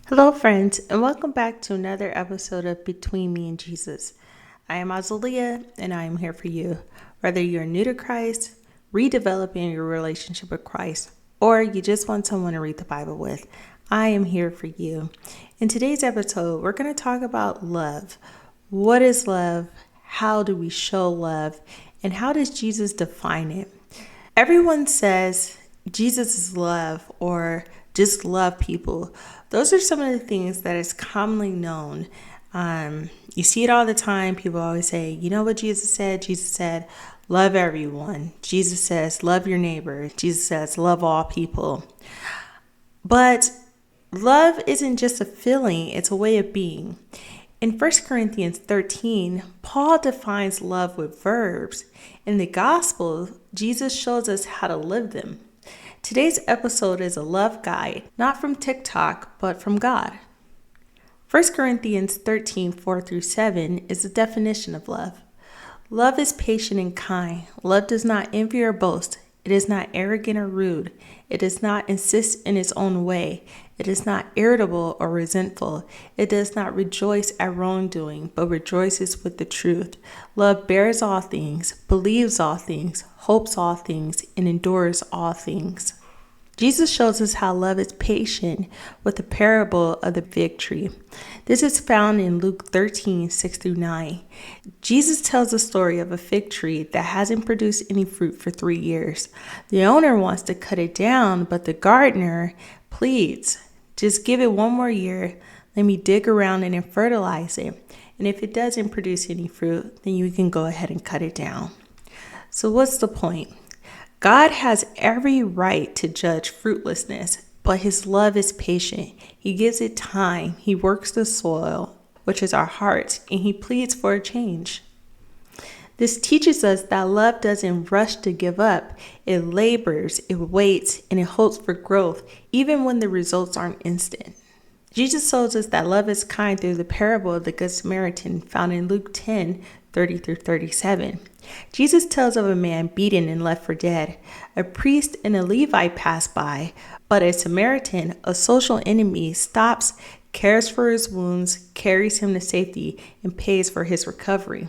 Hello, friends, and welcome back to another episode of Between Me and Jesus. I am Azalia, and I am here for you. Whether you're new to Christ, redeveloping your relationship with Christ, or you just want someone to read the Bible with, I am here for you. In today's episode, we're going to talk about love. What is love? How do we show love? And how does Jesus define it? Everyone says Jesus is love or just love people. Those are some of the things that is commonly known. You see it all the time. People always say, you know what Jesus said? Jesus said, love everyone. Jesus says, love your neighbor. Jesus says, love all people. But love isn't just a feeling, it's a way of being. In 1 Corinthians 13, Paul defines love with verbs. In the Gospel, Jesus shows us how to live them. Today's episode is a love guide, not from TikTok, but from God. 1 Corinthians 13, 4 through 7 is the definition of love. Love is patient and kind. Love does not envy or boast. It is not arrogant or rude. It does not insist in its own way. It is not irritable or resentful. It does not rejoice at wrongdoing, but rejoices with the truth. Love bears all things, believes all things, hopes all things, and endures all things. Jesus shows us how love is patient with the parable of the fig tree. This is found in Luke 13, 6 through 9. Jesus tells the story of a fig tree that hasn't produced any fruit for 3 years. The owner wants to cut it down, but the gardener pleads, just give it one more year. Let me dig around it and fertilize it. And if it doesn't produce any fruit, then you can go ahead and cut it down. So what's the point? God has every right to judge fruitlessness, but his love is patient. He gives it time. He works the soil, which is our hearts, and he pleads for a change. This teaches us that love doesn't rush to give up. It labors, it waits, and it hopes for growth, even when the results aren't instant. Jesus shows us that love is kind through the parable of the Good Samaritan found in Luke 10, 30 through 37. Jesus tells of a man beaten and left for dead. A priest and a Levite pass by, but a Samaritan, a social enemy, stops, cares for his wounds, carries him to safety, and pays for his recovery.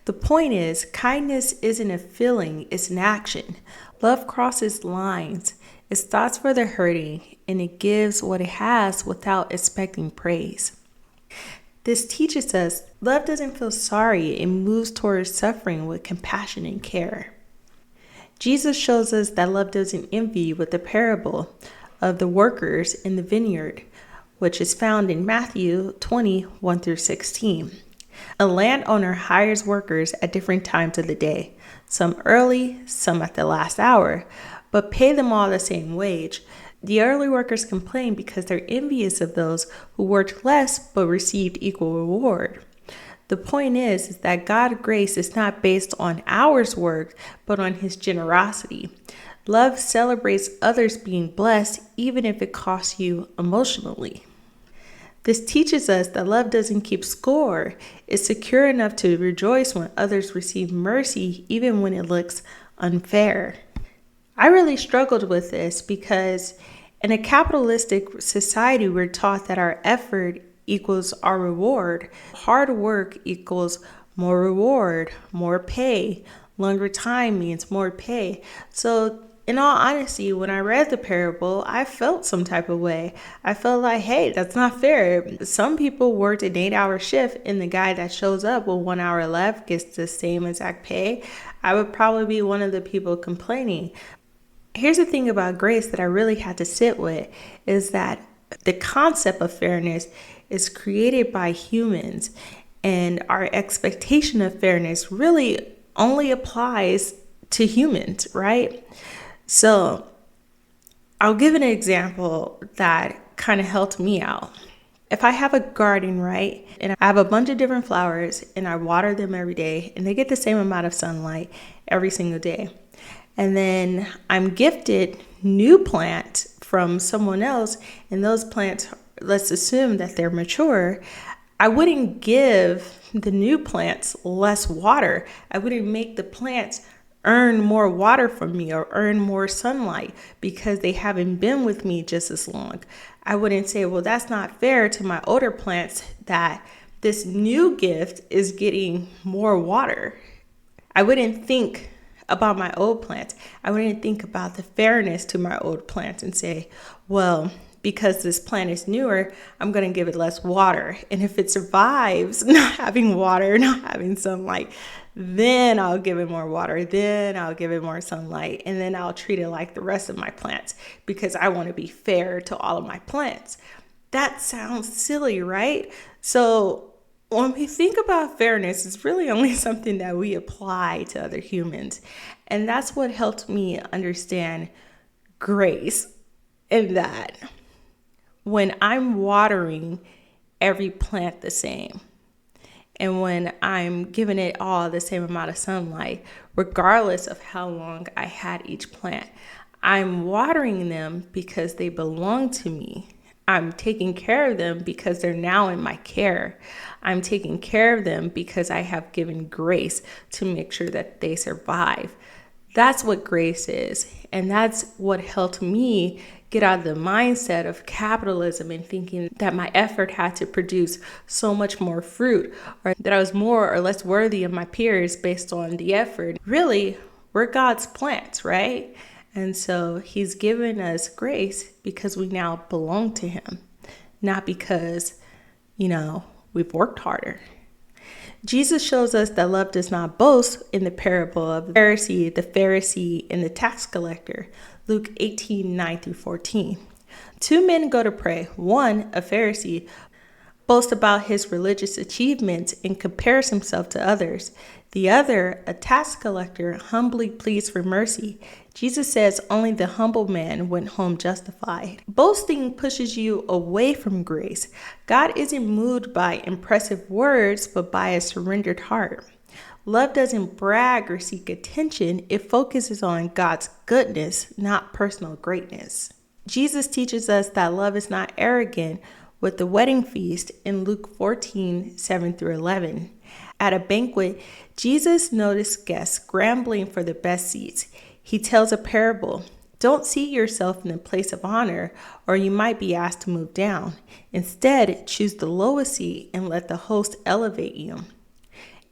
The point is, kindness isn't a feeling, it's an action. Love crosses lines. It stops for the hurting, and it gives what it has without expecting praise. This teaches us love doesn't feel sorry, it moves towards suffering with compassion and care. Jesus shows us that love doesn't envy with the parable of the workers in the vineyard, which is found in Matthew 20, 1 through 16. A landowner hires workers at different times of the day, some early, some at the last hour, but pay them all the same wage. The early workers complain because they're envious of those who worked less but received equal reward. The point is that God's grace is not based on hours worked, but on his generosity. Love celebrates others being blessed, even if it costs you emotionally. This teaches us that love doesn't keep score. It's secure enough to rejoice when others receive mercy, even when it looks unfair. I really struggled with this because in a capitalistic society, we're taught that our effort equals our reward. Hard work equals more reward, more pay. Longer time means more pay. So in all honesty, when I read the parable, I felt some type of way. I felt like, hey, that's not fair. Some people worked an 8-hour shift and the guy that shows up with 1 hour left gets the same exact pay. I would probably be one of the people complaining. Here's the thing about grace that I really had to sit with is that the concept of fairness is created by humans, and our expectation of fairness really only applies to humans, right? So I'll give an example that kind of helped me out. If I have a garden, right, and I have a bunch of different flowers and I water them every day and they get the same amount of sunlight every single day, and then I'm gifted new plants from someone else, and those plants, let's assume that they're mature, I wouldn't give the new plants less water. I wouldn't make the plants earn more water from me or earn more sunlight because they haven't been with me just as long. I wouldn't say, well, that's not fair to my older plants that this new gift is getting more water. I wouldn't think about my old plants. I wouldn't think about the fairness to my old plants and say, well, because this plant is newer, I'm going to give it less water. And if it survives not having water, not having sunlight, then I'll give it more water. Then I'll give it more sunlight. And then I'll treat it like the rest of my plants because I want to be fair to all of my plants. That sounds silly, right? So when we think about fairness, it's really only something that we apply to other humans. And that's what helped me understand grace in that when I'm watering every plant the same, and when I'm giving it all the same amount of sunlight, regardless of how long I had each plant, I'm watering them because they belong to me. I'm taking care of them because they're now in my care. I'm taking care of them because I have given grace to make sure that they survive. That's what grace is. And that's what helped me get out of the mindset of capitalism and thinking that my effort had to produce so much more fruit or that I was more or less worthy of my peers based on the effort. Really, we're God's plants, right? And so he's given us grace because we now belong to him, not because, we've worked harder. Jesus shows us that love does not boast in the parable of the Pharisee, and the tax collector, Luke 18:9-14. Two men go to pray. One, a Pharisee, boasts about his religious achievements and compares himself to others. The other, a tax collector, humbly pleads for mercy. Jesus says only the humble man went home justified. Boasting pushes you away from grace. God isn't moved by impressive words, but by a surrendered heart. Love doesn't brag or seek attention. It focuses on God's goodness, not personal greatness. Jesus teaches us that love is not arrogant with the wedding feast in Luke 14:7-11. At a banquet, Jesus noticed guests scrambling for the best seats. He tells a parable. Don't seat yourself in the place of honor, or you might be asked to move down. Instead, choose the lowest seat and let the host elevate you.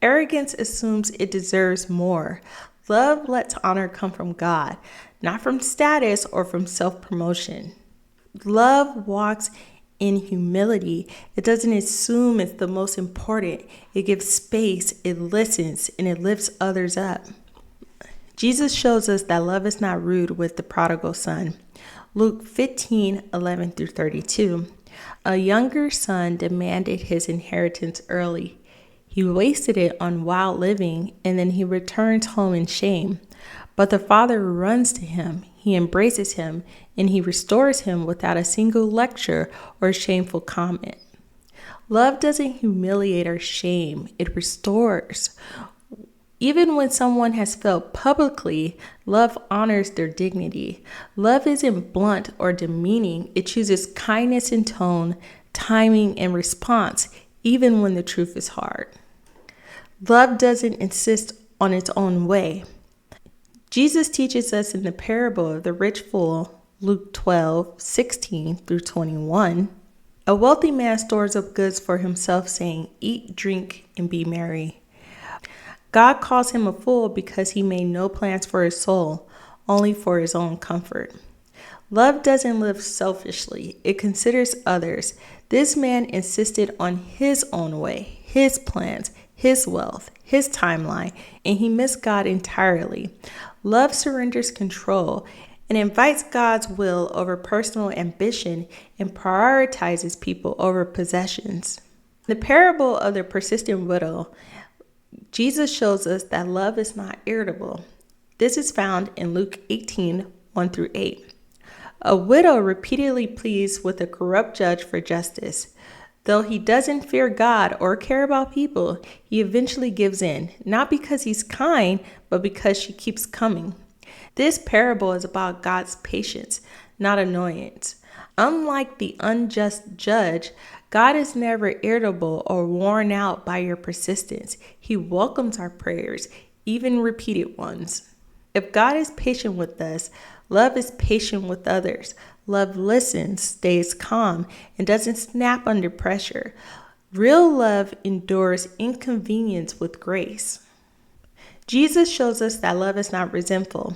Arrogance assumes it deserves more. Love lets honor come from God, not from status or from self-promotion. Love walks in humility. It doesn't assume it's the most important. It gives space, it listens, and it lifts others up. Jesus shows us that love is not rude with the prodigal son. Luke 15:11-32. A younger son demanded his inheritance early. He wasted it on wild living, and then he returns home in shame. But the father runs to him, he embraces him, and he restores him without a single lecture or shameful comment. Love doesn't humiliate or shame, it restores. Even when someone has failed publicly, love honors their dignity. Love isn't blunt or demeaning. It chooses kindness in tone, timing, and response, even when the truth is hard. Love doesn't insist on its own way. Jesus teaches us in the parable of the rich fool, Luke 12:16-21. A wealthy man stores up goods for himself, saying, "Eat, drink, and be merry." God calls him a fool because he made no plans for his soul, only for his own comfort. Love doesn't live selfishly. It considers others. This man insisted on his own way, his plans, his wealth, his timeline, and he missed God entirely. Love surrenders control and invites God's will over personal ambition and prioritizes people over possessions. In the parable of the persistent widow, Jesus shows us that love is not irritable. This is found in Luke 18:1-8. A widow repeatedly pleads with a corrupt judge for justice. Though he doesn't fear God or care about people, he eventually gives in, not because he's kind, but because she keeps coming. This parable is about God's patience, not annoyance. Unlike the unjust judge, God is never irritable or worn out by your persistence. He welcomes our prayers, even repeated ones. If God is patient with us, love is patient with others. Love listens, stays calm, and doesn't snap under pressure. Real love endures inconvenience with grace. Jesus shows us that love is not resentful.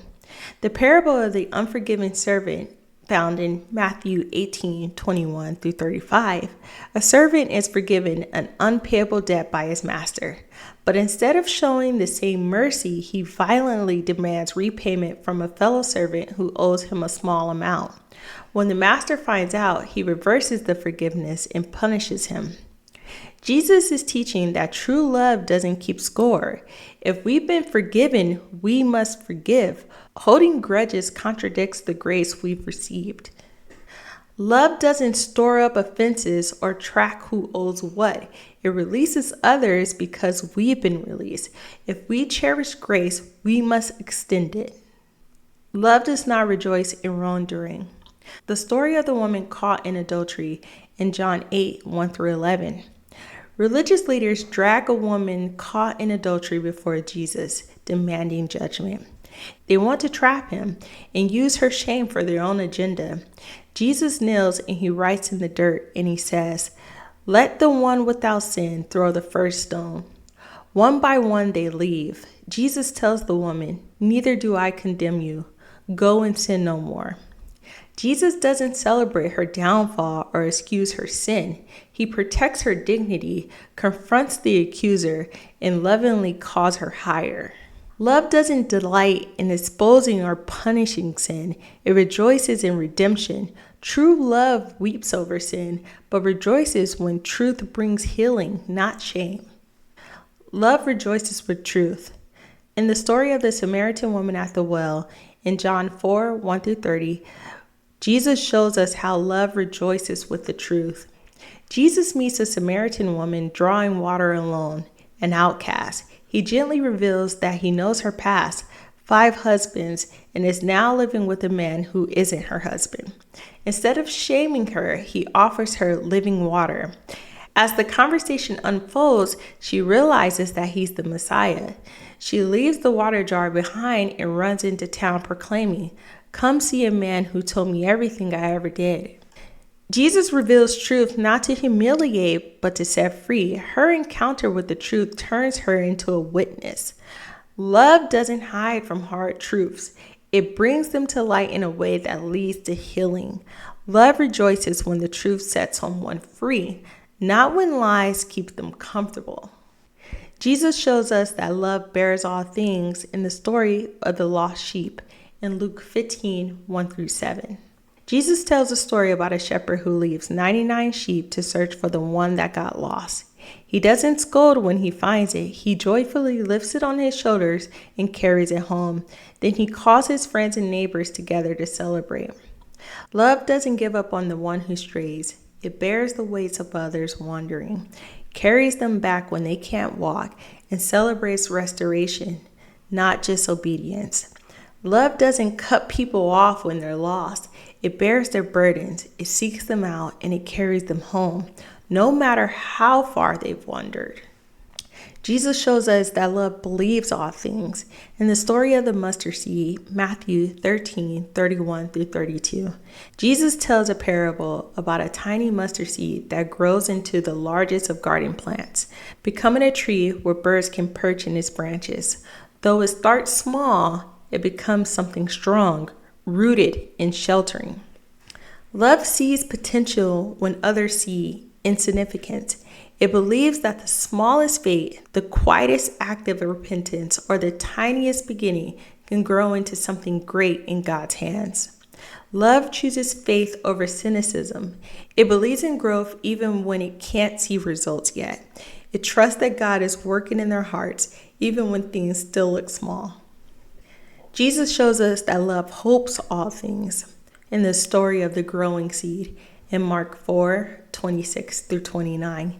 The parable of the unforgiving servant found in Matthew 18:21 through 35. A servant is forgiven an unpayable debt by his master, but instead of showing the same mercy, he violently demands repayment from a fellow servant who owes him a small amount. When the master finds out, he reverses the forgiveness and punishes him. Jesus is teaching that true love doesn't keep score. If we've been forgiven, we must forgive. Holding grudges contradicts the grace we've received. Love doesn't store up offenses or track who owes what. It releases others because we've been released. If we cherish grace, we must extend it. Love does not rejoice in wrongdoing. The story of the woman caught in adultery in John 8:1 through 11. Religious leaders drag a woman caught in adultery before Jesus, demanding judgment. They want to trap him and use her shame for their own agenda. Jesus kneels and he writes in the dirt and he says, "Let the one without sin throw the first stone." One by one they leave. Jesus tells the woman, "Neither do I condemn you. Go and sin no more." Jesus doesn't celebrate her downfall or excuse her sin. He protects her dignity, confronts the accuser, and lovingly calls her higher. Love doesn't delight in exposing or punishing sin. It rejoices in redemption. True love weeps over sin, but rejoices when truth brings healing, not shame. Love rejoices with truth. In the story of the Samaritan woman at the well, in John 4:1 through 30, Jesus shows us how love rejoices with the truth. Jesus meets a Samaritan woman drawing water alone, an outcast. He gently reveals that he knows her past, 5 husbands, and is now living with a man who isn't her husband. Instead of shaming her, he offers her living water. As the conversation unfolds, she realizes that he's the Messiah. She leaves the water jar behind and runs into town proclaiming, "Come see a man who told me everything I ever did." Jesus reveals truth not to humiliate, but to set free. Her encounter with the truth turns her into a witness. Love doesn't hide from hard truths. It brings them to light in a way that leads to healing. Love rejoices when the truth sets someone free, not when lies keep them comfortable. Jesus shows us that love bears all things in the story of the lost sheep in Luke 15:1 through 7. Jesus tells a story about a shepherd who leaves 99 sheep to search for the one that got lost. He doesn't scold when he finds it. He joyfully lifts it on his shoulders and carries it home. Then he calls his friends and neighbors together to celebrate. Love doesn't give up on the one who strays. It bears the weights of others wandering, carries them back when they can't walk, and celebrates restoration, not just obedience. Love doesn't cut people off when they're lost. It bears their burdens, it seeks them out, and it carries them home, no matter how far they've wandered. Jesus shows us that love believes all things. In the story of the mustard seed, Matthew 13:31 through 32, Jesus tells a parable about a tiny mustard seed that grows into the largest of garden plants, becoming a tree where birds can perch in its branches. Though it starts small, it becomes something strong, rooted and sheltering. Love sees potential when others see insignificance. It believes that the smallest faith, the quietest act of repentance, or the tiniest beginning can grow into something great in God's hands. Love chooses faith over cynicism. It believes in growth even when it can't see results yet. It trusts that God is working in their hearts even when things still look small. Jesus shows us that love hopes all things in the story of the growing seed in Mark 4:26 through 29.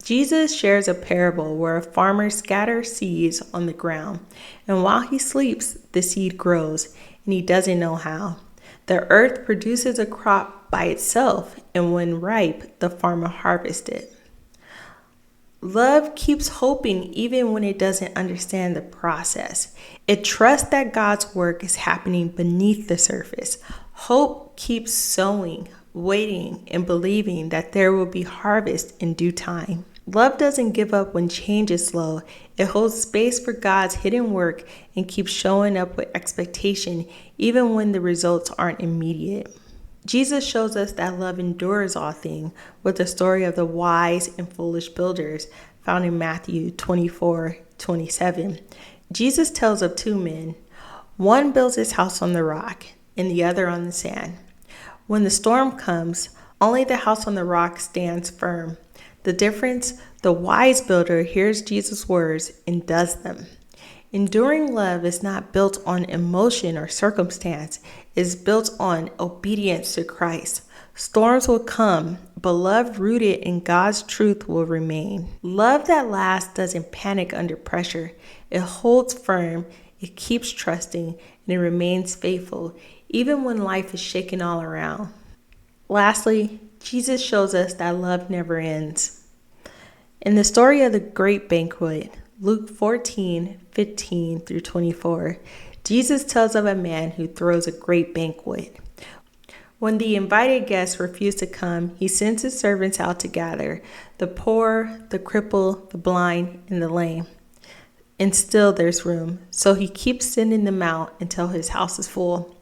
Jesus shares a parable where a farmer scatters seeds on the ground, and while he sleeps, the seed grows, and he doesn't know how. The earth produces a crop by itself, and when ripe, the farmer harvests it. Love keeps hoping even when it doesn't understand the process. It trusts that God's work is happening beneath the surface. Hope keeps sowing, waiting, and believing that there will be harvest in due time. Love doesn't give up when change is slow. It holds space for God's hidden work and keeps showing up with expectation even when the results aren't immediate. Jesus shows us that love endures all things with the story of the wise and foolish builders found in Matthew 24:27. Jesus tells of two men. One builds his house on the rock and the other on the sand. When the storm comes, only the house on the rock stands firm. The difference, the wise builder hears Jesus' words and does them. Enduring love is not built on emotion or circumstance. It is built on obedience to Christ. Storms will come, but love rooted in God's truth will remain. Love that lasts doesn't panic under pressure. It holds firm, it keeps trusting, and it remains faithful, even when life is shaking all around. Lastly, Jesus shows us that love never ends. In the story of the great banquet, Luke 14:15 through 24, Jesus tells of a man who throws a great banquet. When the invited guests refuse to come, he sends his servants out to gather the poor, the crippled, the blind, and the lame. And still there's room, so he keeps sending them out until his house is full.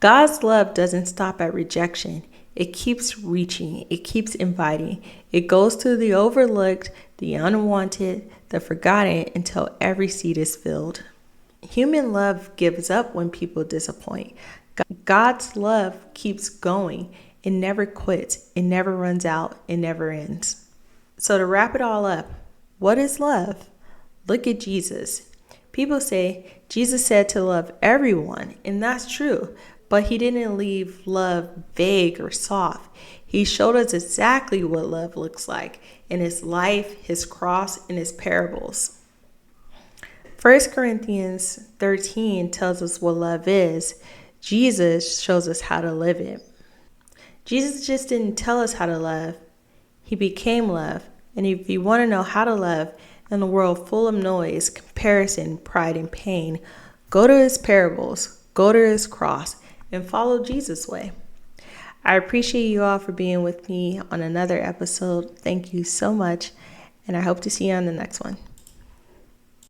God's love doesn't stop at rejection. It keeps reaching, it keeps inviting. It goes to the overlooked, the unwanted, the forgotten until every seat is filled. Human love gives up when people disappoint. God's love keeps going. It never quits. It never runs out. It never ends. So to wrap it all up, what is love? Look at Jesus. People say Jesus said to love everyone, and that's true. But he didn't leave love vague or soft. He showed us exactly what love looks like in his life, his cross, and his parables. 1 Corinthians 13 tells us what love is. Jesus shows us how to live it. Jesus just didn't tell us how to love. He became love. And if you want to know how to love in a world full of noise, comparison, pride, and pain, go to his parables, go to his cross, and follow Jesus' way. I appreciate you all for being with me on another episode. Thank you so much, and I hope to see you on the next one.